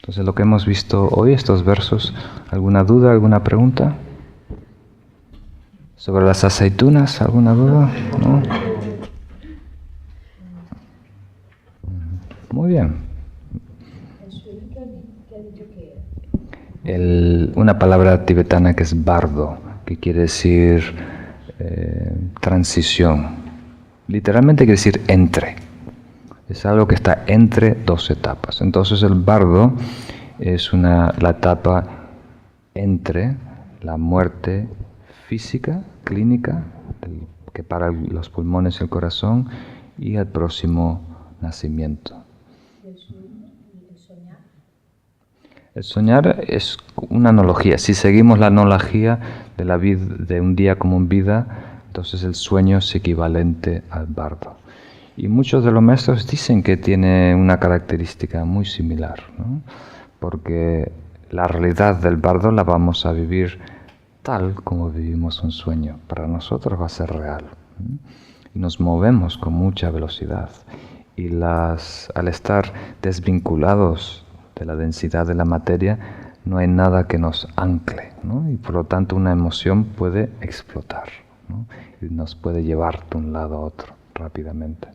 Entonces, lo que hemos visto hoy, estos versos, ¿alguna duda, alguna pregunta? ¿Sobre las aceitunas, alguna duda? ¿No? Muy bien. Una palabra tibetana que es bardo, que quiere decir transición. Literalmente quiere decir entre. Es algo que está entre dos etapas. Entonces el bardo es la etapa entre la muerte física, clínica, que para los pulmones y el corazón, y el próximo nacimiento. El soñar es una analogía. Si seguimos la analogía de la vida, de un día como en vida, entonces el sueño es equivalente al bardo. Y muchos de los maestros dicen que tiene una característica muy similar, ¿no? Porque la realidad del bardo la vamos a vivir tal como vivimos un sueño. Para nosotros va a ser real, ¿no? Y nos movemos con mucha velocidad. Y al estar desvinculados de la densidad de la materia, no hay nada que nos ancle, ¿no? Y por lo tanto una emoción puede explotar, ¿no? Y nos puede llevar de un lado a otro rápidamente.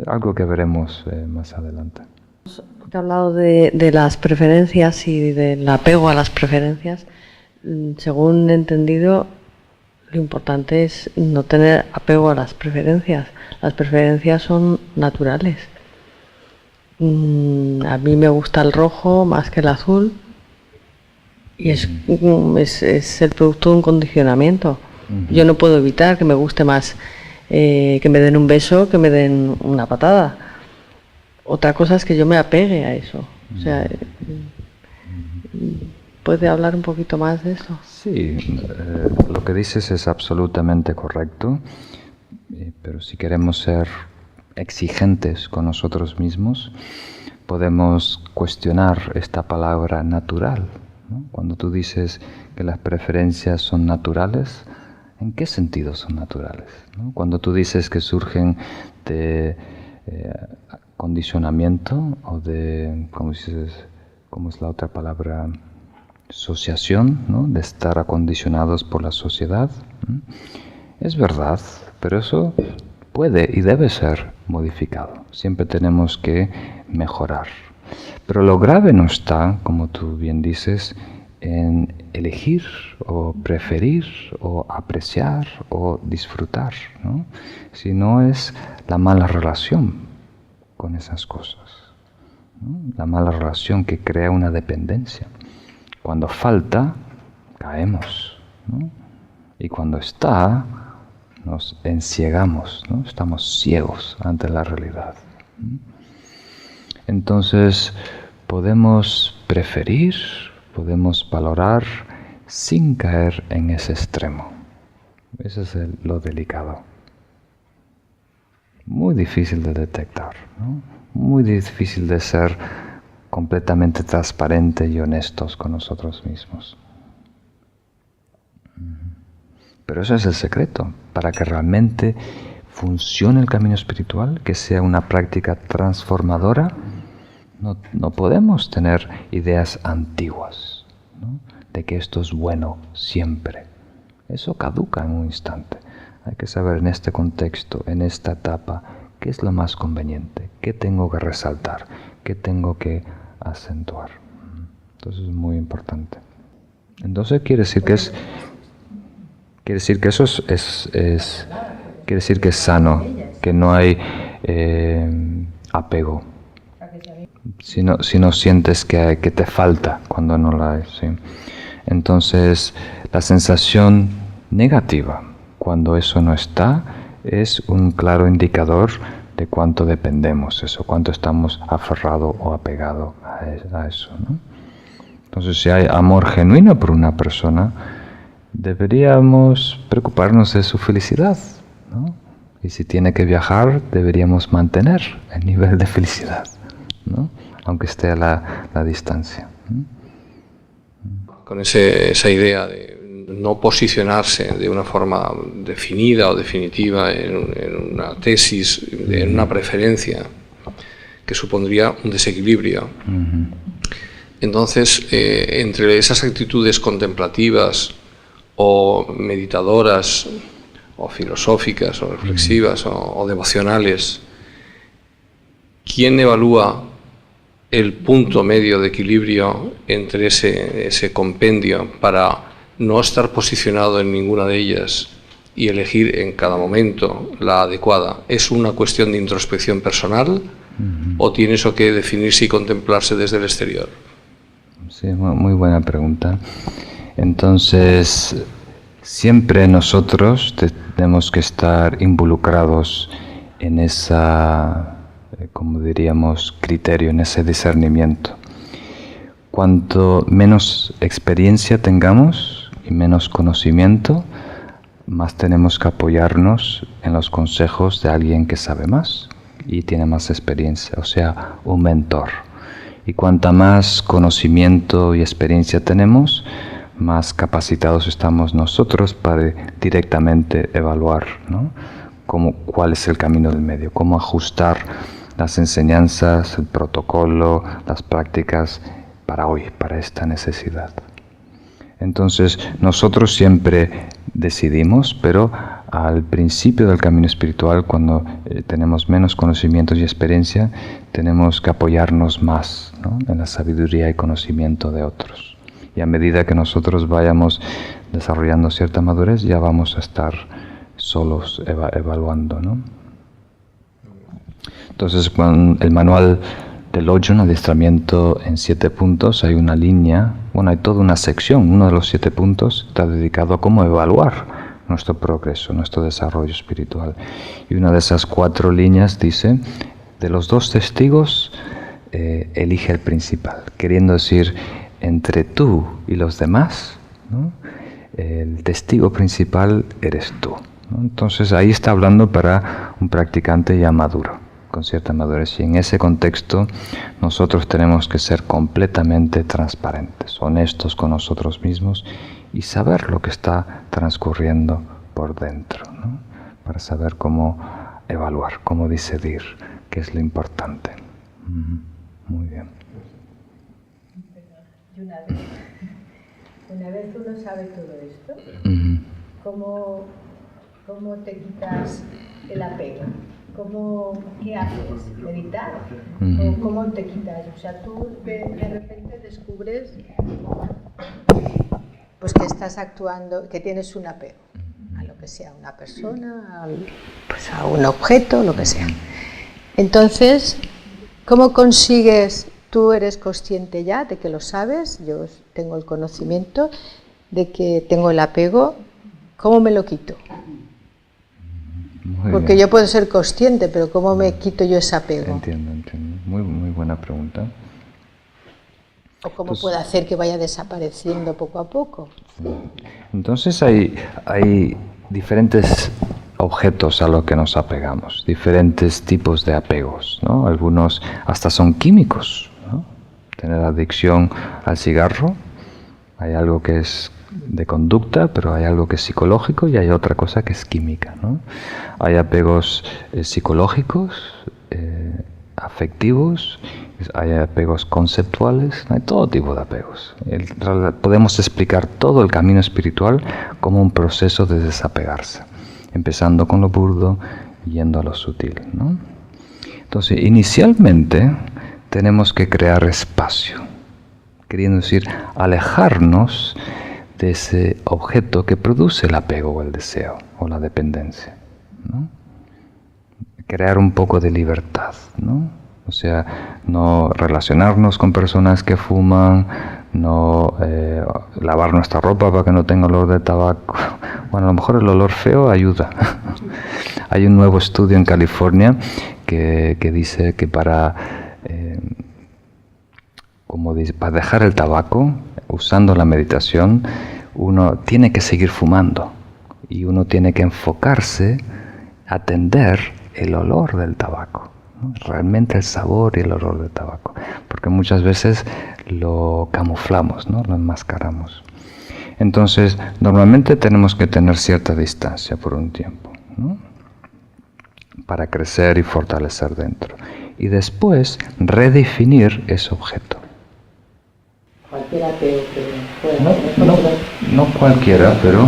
Algo que veremos más adelante. He hablado de las preferencias y del apego a las preferencias. Según he entendido, lo importante es no tener apego a las preferencias. Las preferencias son naturales. A mí me gusta el rojo más que el azul y es el producto de un condicionamiento. Yo no puedo evitar que me guste más que me den un beso que me den una patada. Otra cosa es que yo me apegue a eso. O sea, ¿puede hablar un poquito más de eso? Sí, lo que dices es absolutamente correcto, pero si queremos ser exigentes con nosotros mismos, podemos cuestionar esta palabra natural, ¿no? Cuando tú dices que las preferencias son naturales, ¿en qué sentido son naturales, ¿no? Cuando tú dices que surgen de condicionamiento o de, ¿cómo es la otra palabra? Asociación, ¿no? De estar acondicionados por la sociedad. Es verdad, pero eso puede y debe ser modificado. Siempre tenemos que mejorar. Pero lo grave no está, como tú bien dices, en elegir o preferir o apreciar o disfrutar, ¿no? Sino es la mala relación con esas cosas, ¿no? La mala relación que crea una dependencia. Cuando falta, caemos, ¿no? Y cuando está, nos enciegamos, ¿no? Estamos ciegos ante la realidad. Entonces, podemos preferir, podemos valorar sin caer en ese extremo. Eso es lo delicado. Muy difícil de detectar, ¿no? Muy difícil de ser completamente transparentes y honestos con nosotros mismos. Pero ese es el secreto, para que realmente funcione el camino espiritual, que sea una práctica transformadora. No podemos tener ideas antiguas, ¿no? De que esto es bueno siempre. Eso caduca en un instante. Hay que saber en este contexto, en esta etapa, qué es lo más conveniente, qué tengo que resaltar, qué tengo que acentuar. Entonces es muy importante. Entonces quiere decir que eso quiere decir que es sano, que no hay apego. Si no sientes que te falta cuando no la hay, ¿sí? Entonces la sensación negativa cuando eso no está es un claro indicador de cuánto dependemos eso, cuánto estamos aferrados o apegados a eso, ¿no? Entonces, si hay amor genuino por una persona, deberíamos preocuparnos de su felicidad, ¿no? Y si tiene que viajar, deberíamos mantener el nivel de felicidad, ¿no? Aunque esté a la distancia. Con esa idea de no posicionarse de una forma definida o definitiva en una tesis, en una preferencia, que supondría un desequilibrio. Entonces, entre esas actitudes contemplativas o meditadoras o filosóficas o reflexivas o devocionales, ¿quién evalúa el punto medio de equilibrio entre ese compendio para no estar posicionado en ninguna de ellas y elegir en cada momento la adecuada? ¿Es una cuestión de introspección personal o tiene eso que definirse y contemplarse desde el exterior? Sí, muy buena pregunta. Entonces, siempre nosotros tenemos que estar involucrados en esa, como diríamos, criterio, en ese discernimiento. Cuanto menos experiencia tengamos y menos conocimiento, más tenemos que apoyarnos en los consejos de alguien que sabe más y tiene más experiencia, o sea, un mentor. Y cuanta más conocimiento y experiencia tenemos, más capacitados estamos nosotros para directamente evaluar, ¿no? Cuál es el camino del medio, cómo ajustar las enseñanzas, el protocolo, las prácticas para hoy, para esta necesidad. Entonces, nosotros siempre decidimos, pero al principio del camino espiritual, cuando tenemos menos conocimientos y experiencia, tenemos que apoyarnos más, ¿no? En la sabiduría y conocimiento de otros. Y a medida que nosotros vayamos desarrollando cierta madurez, ya vamos a estar solos evaluando, ¿no? Entonces, con el manual de Lojong, adiestramiento en 7 puntos, hay una línea, bueno, hay toda una sección. Uno de los 7 puntos está dedicado a cómo evaluar nuestro progreso, nuestro desarrollo espiritual. Y una de esas 4 líneas dice, de los 2 testigos, elige el principal, queriendo decir, entre tú y los demás, ¿no? El testigo principal eres tú, ¿no? Entonces ahí está hablando para un practicante ya maduro, con cierta madurez. Y en ese contexto nosotros tenemos que ser completamente transparentes, honestos con nosotros mismos y saber lo que está transcurriendo por dentro, ¿no? Para saber cómo evaluar, cómo decidir, qué es lo importante. Muy bien. Y una vez uno sabe todo esto, ¿cómo te quitas el apego? ¿Qué haces? ¿Meditar? ¿O cómo te quitas? O sea, tú de repente descubres pues que estás actuando, que tienes un apego a lo que sea, a una persona, a un objeto, lo que sea. Entonces, ¿cómo consigues? Tú eres consciente ya de que lo sabes, yo tengo el conocimiento de que tengo el apego, ¿cómo me lo quito? Porque yo puedo ser consciente, pero ¿cómo me quito yo ese apego? Entiendo. Muy buena pregunta. ¿O cómo puedo hacer que vaya desapareciendo poco a poco? Entonces hay diferentes objetos a los que nos apegamos, diferentes tipos de apegos, ¿no? Algunos hasta son químicos, ¿no? Tener adicción al cigarro, hay algo que es de conducta, pero hay algo que es psicológico y hay otra cosa que es química, ¿no? Hay apegos psicológicos, afectivos, hay apegos conceptuales, hay todo tipo de apegos. Podemos explicar todo el camino espiritual como un proceso de desapegarse, empezando con lo burdo y yendo a lo sutil, ¿no? Entonces, inicialmente tenemos que crear espacio, queriendo decir, alejarnos de ese objeto que produce el apego o el deseo o la dependencia, ¿no? Crear un poco de libertad, ¿no? O sea, no relacionarnos con personas que fuman, no lavar nuestra ropa para que no tenga olor de tabaco. Bueno, a lo mejor el olor feo ayuda. Hay un nuevo estudio en California que dice que para dejar el tabaco, usando la meditación, uno tiene que seguir fumando y uno tiene que enfocarse a atender el olor del tabaco, ¿no? Realmente el sabor y el olor del tabaco, porque muchas veces lo camuflamos, ¿no? Lo enmascaramos. Entonces, normalmente tenemos que tener cierta distancia por un tiempo, ¿no? Para crecer y fortalecer dentro. y después redefinir ese objeto. Cualquier ateo que pueda. No cualquiera, pero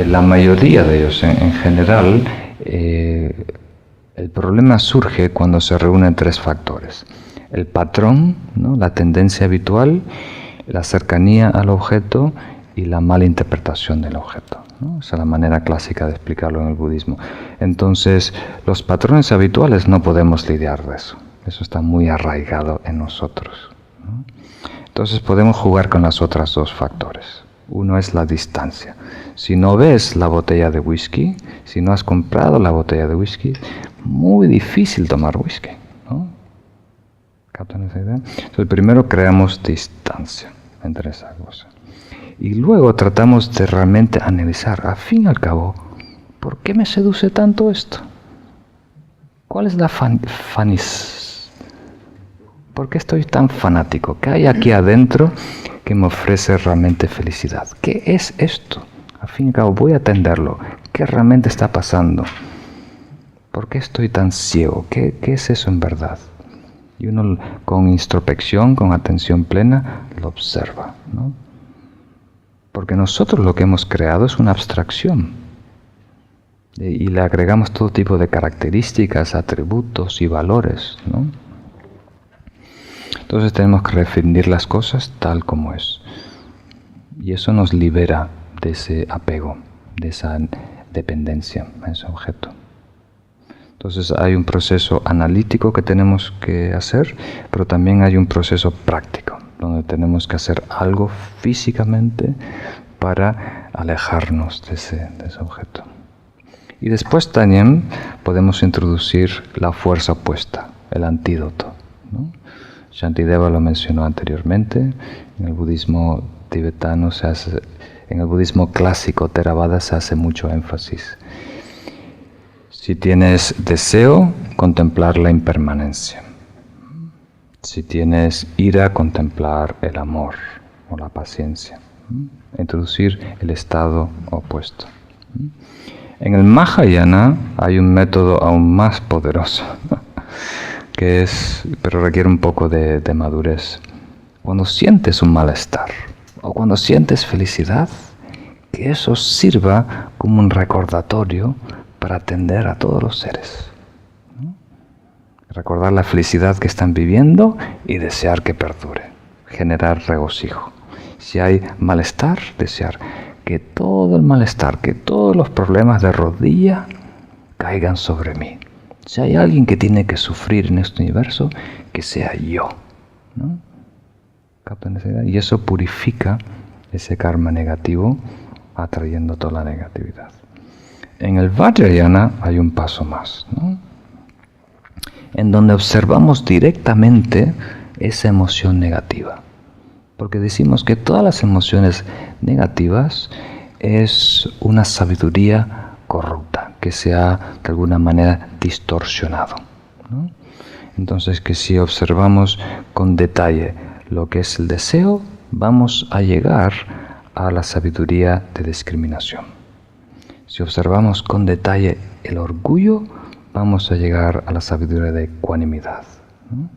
la mayoría de ellos en general. El problema surge cuando se reúnen tres factores: el patrón, ¿no?, la tendencia habitual, la cercanía al objeto y la mala interpretación del objeto, ¿no? Esa es la manera clásica de explicarlo en el budismo. Entonces, los patrones habituales no podemos lidiar de eso. Eso está muy arraigado en nosotros, ¿no? Entonces podemos jugar con los otros dos factores. Uno es la distancia. Si no ves la botella de whisky, si no has comprado la botella de whisky, muy difícil tomar whisky, ¿no? ¿Captan esa idea? Entonces primero creamos distancia entre esa cosa. Y luego tratamos de realmente analizar, al fin y al cabo, ¿por qué me seduce tanto esto? ¿Cuál es la ¿Por qué estoy tan fanático? ¿Qué hay aquí adentro que me ofrece realmente felicidad? ¿Qué es esto? Al fin y al cabo voy a atenderlo. ¿Qué realmente está pasando? ¿Por qué estoy tan ciego? ¿Qué es eso en verdad? Y uno con introspección, con atención plena, lo observa, ¿no? Porque nosotros lo que hemos creado es una abstracción. Y le agregamos todo tipo de características, atributos y valores, ¿no? Entonces tenemos que definir las cosas tal como es. Y eso nos libera de ese apego, de esa dependencia a ese objeto. Entonces hay un proceso analítico que tenemos que hacer, pero también hay un proceso práctico, donde tenemos que hacer algo físicamente para alejarnos de ese objeto. Y después también podemos introducir la fuerza opuesta, el antídoto, ¿no? Shantideva lo mencionó anteriormente. En el budismo tibetano en el budismo clásico Theravada se hace mucho énfasis. Si tienes deseo, contemplar la impermanencia. Si tienes ira, contemplar el amor o la paciencia. Introducir el estado opuesto. En el Mahayana hay un método aún más poderoso, pero requiere un poco de madurez. Cuando sientes un malestar o cuando sientes felicidad, que eso sirva como un recordatorio para atender a todos los seres, ¿no? Recordar la felicidad que están viviendo y desear que perdure, generar regocijo. Si hay malestar, desear que todo el malestar, que todos los problemas de rodilla caigan sobre mí. Si hay alguien que tiene que sufrir en este universo, que sea yo, ¿no? ¿Captan esa idea? Y eso purifica ese karma negativo, atrayendo toda la negatividad. En el Vajrayana hay un paso más, ¿no?, en donde observamos directamente esa emoción negativa. Porque decimos que todas las emociones negativas es una sabiduría corrupta, que se ha de alguna manera distorsionado, ¿no? Entonces, que si observamos con detalle lo que es el deseo, vamos a llegar a la sabiduría de discriminación. Si observamos con detalle el orgullo, vamos a llegar a la sabiduría de ecuanimidad, ¿no?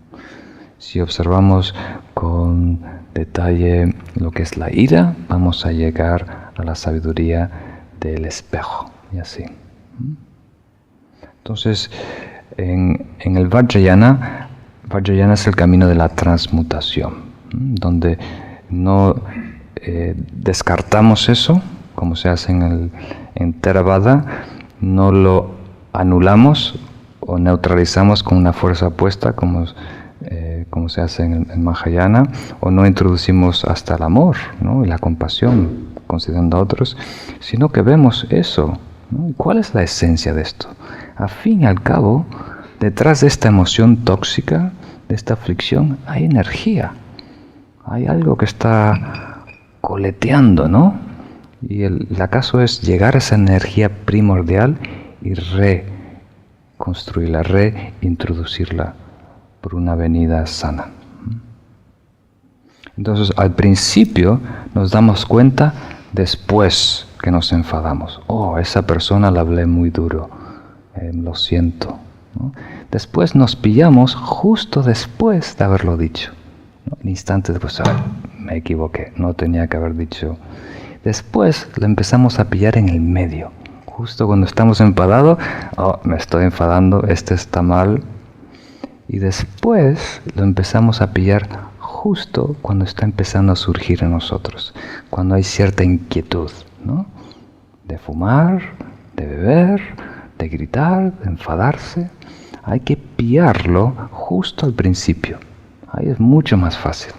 Si observamos con detalle lo que es la ira, vamos a llegar a la sabiduría del espejo, y así. Entonces, en el Vajrayana es el camino de la transmutación, donde no descartamos eso, como se hace en Theravada, no lo anulamos o neutralizamos con una fuerza opuesta, como se hace en Mahayana, o no introducimos hasta el amor, ¿no?, y la compasión, considerando a otros, sino que vemos eso, ¿no? ¿Cuál es la esencia de esto? Al fin y al cabo, detrás de esta emoción tóxica, de esta aflicción, hay energía. Hay algo que está coleteando, ¿no? Y el acaso es llegar a esa energía primordial y reconstruirla, reintroducirla por una avenida sana. Entonces, al principio nos damos cuenta después que nos enfadamos. Oh, esa persona la hablé muy duro, lo siento, ¿no? Después nos pillamos justo después de haberlo dicho, ¿no? El instante después, me equivoqué, no tenía que haber dicho. Después lo empezamos a pillar en el medio, justo cuando estamos enfadados, me estoy enfadando, está mal. Y después lo empezamos a pillar justo cuando está empezando a surgir en nosotros, cuando hay cierta inquietud, ¿no? De fumar, de beber, de gritar, de enfadarse. Hay que pillarlo justo al principio. Ahí es mucho más fácil.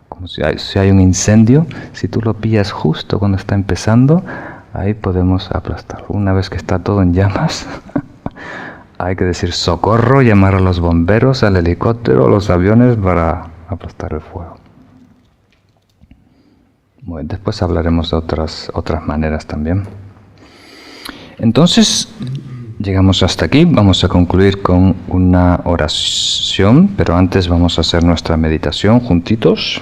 Como si hay un incendio, si tú lo pillas justo cuando está empezando, ahí podemos aplastarlo. Una vez que está todo en llamas, hay que decir socorro, llamar a los bomberos, al helicóptero, a los aviones para aplastar el fuego. Bueno, después hablaremos de otras maneras también. Entonces, llegamos hasta aquí. Vamos a concluir con una oración, pero antes vamos a hacer nuestra meditación juntitos.